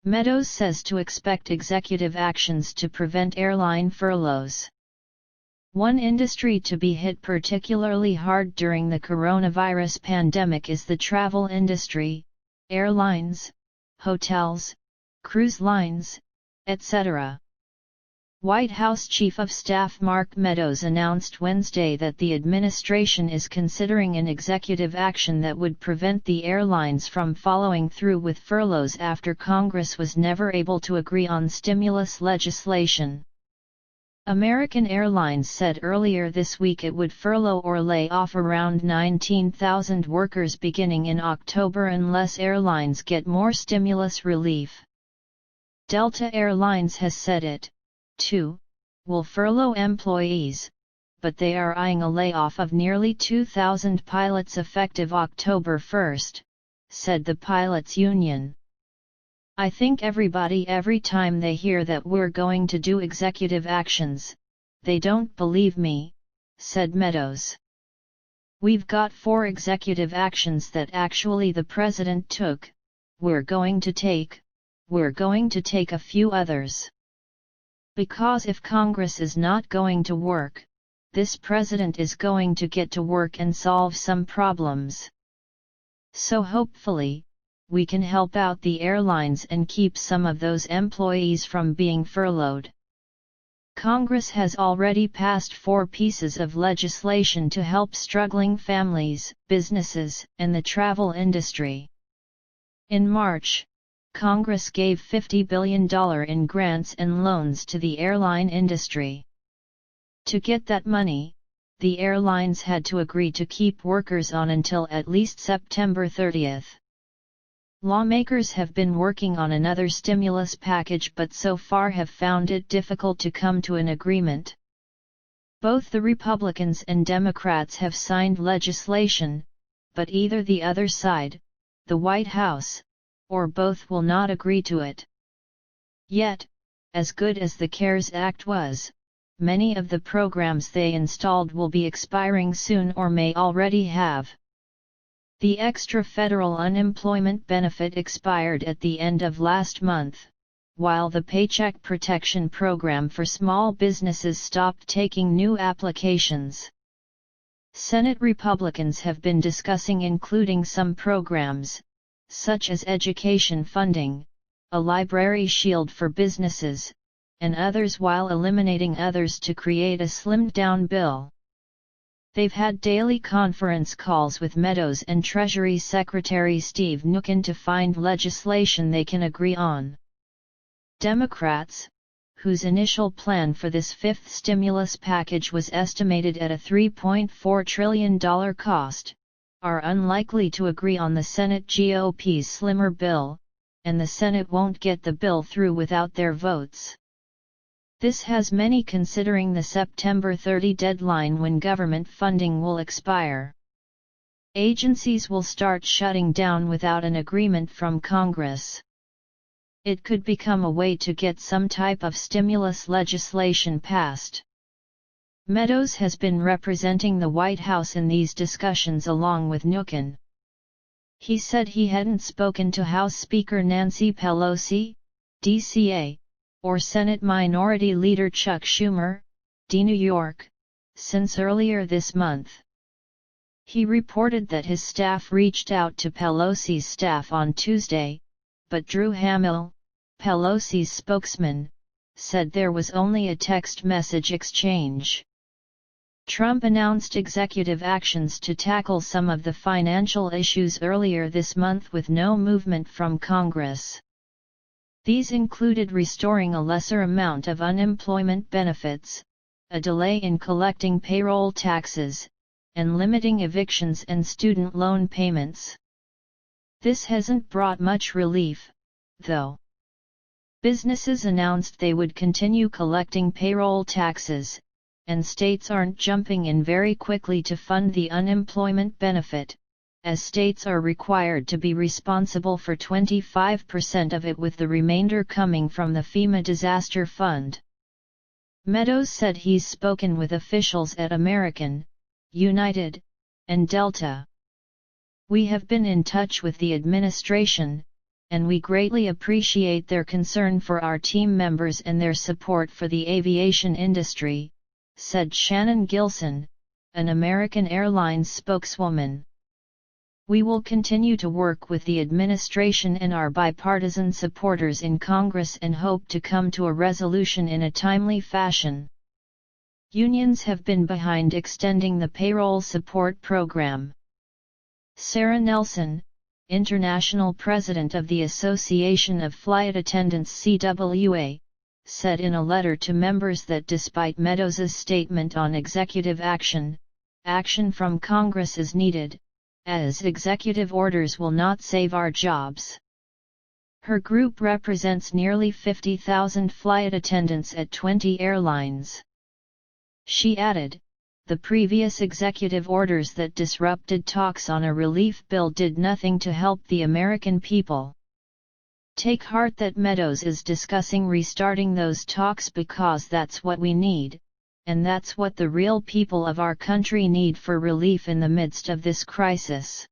Meadows says to expect executive actions to prevent airline furloughs. One industry to be hit particularly hard during the coronavirus pandemic is the travel industry, airlines, hotels, cruise lines, etc. White House Chief of Staff Mark Meadows announced Wednesday that the administration is considering an executive action that would prevent the airlines from following through with furloughs after Congress was never able to agree on stimulus legislation. American Airlines said earlier this week it would furlough or lay off around 19,000 workers beginning in October unless airlines get more stimulus relief. Delta Airlines has said it, too, will furlough employees, but they are eyeing a layoff of nearly 2,000 pilots effective October 1, said the pilots' union. I think everybody every time they hear that we're going to do executive actions, they don't believe me, said Meadows. We've got 4 executive actions that actually the president took, we're going to take a few others. Because if Congress is not going to work, this president is going to get to work and solve some problems. So hopefully, we can help out the airlines and keep some of those employees from being furloughed. Congress has already passed 4 pieces of legislation to help struggling families, businesses, and the travel industry. In March, Congress gave $50 billion in grants and loans to the airline industry. To get that money, the airlines had to agree to keep workers on until at least September 30. Lawmakers have been working on another stimulus package but so far have found it difficult to come to an agreement. Both the Republicans and Democrats have signed legislation, but either the other side, the White House, or both will not agree to it. Yet, as good as the CARES Act was, many of the programs they installed will be expiring soon or may already have. The extra federal unemployment benefit expired at the end of last month, while the Paycheck Protection Program for small businesses stopped taking new applications. Senate Republicans have been discussing including some programs, such as education funding, a library shield for businesses, and others while eliminating others to create a slimmed-down bill. They've had daily conference calls with Meadows and Treasury Secretary Steve Mnuchin to find legislation they can agree on. Democrats, whose initial plan for this 5th stimulus package was estimated at a $3.4 trillion cost, are unlikely to agree on the Senate GOP's slimmer bill, and the Senate won't get the bill through without their votes. This has many considering the September 30 deadline when government funding will expire. Agencies will start shutting down without an agreement from Congress. It could become a way to get some type of stimulus legislation passed. Meadows has been representing the White House in these discussions along with Mnuchin. He said he hadn't spoken to House Speaker Nancy Pelosi, DCA, or Senate Minority Leader Chuck Schumer, D. New York, since earlier this month. He reported that his staff reached out to Pelosi's staff on Tuesday, but Drew Hamill, Pelosi's spokesman, said there was only a text message exchange. Trump announced executive actions to tackle some of the financial issues earlier this month with no movement from Congress. These included restoring a lesser amount of unemployment benefits, a delay in collecting payroll taxes, and limiting evictions and student loan payments. This hasn't brought much relief, though. Businesses announced they would continue collecting payroll taxes, and states aren't jumping in very quickly to fund the unemployment benefit, as states are required to be responsible for 25% of it with the remainder coming from the FEMA Disaster Fund. Meadows said he's spoken with officials at American, United, and Delta. We have been in touch with the administration, and we greatly appreciate their concern for our team members and their support for the aviation industry," said Shannon Gilson, an American Airlines spokeswoman. "We will continue to work with the administration and our bipartisan supporters in Congress and hope to come to a resolution in a timely fashion." Unions have been behind extending the payroll support program. Sarah Nelson, international president of the Association of Flight Attendants (CWA), said in a letter to members that despite Meadows' statement on executive action, action from Congress is needed, as executive orders will not save our jobs. Her group represents nearly 50,000 flight attendants at 20 airlines. She added, "The previous executive orders that disrupted talks on a relief bill did nothing to help the American people. Take heart that Meadows is discussing restarting those talks because that's what we need, and that's what the real people of our country need for relief in the midst of this crisis."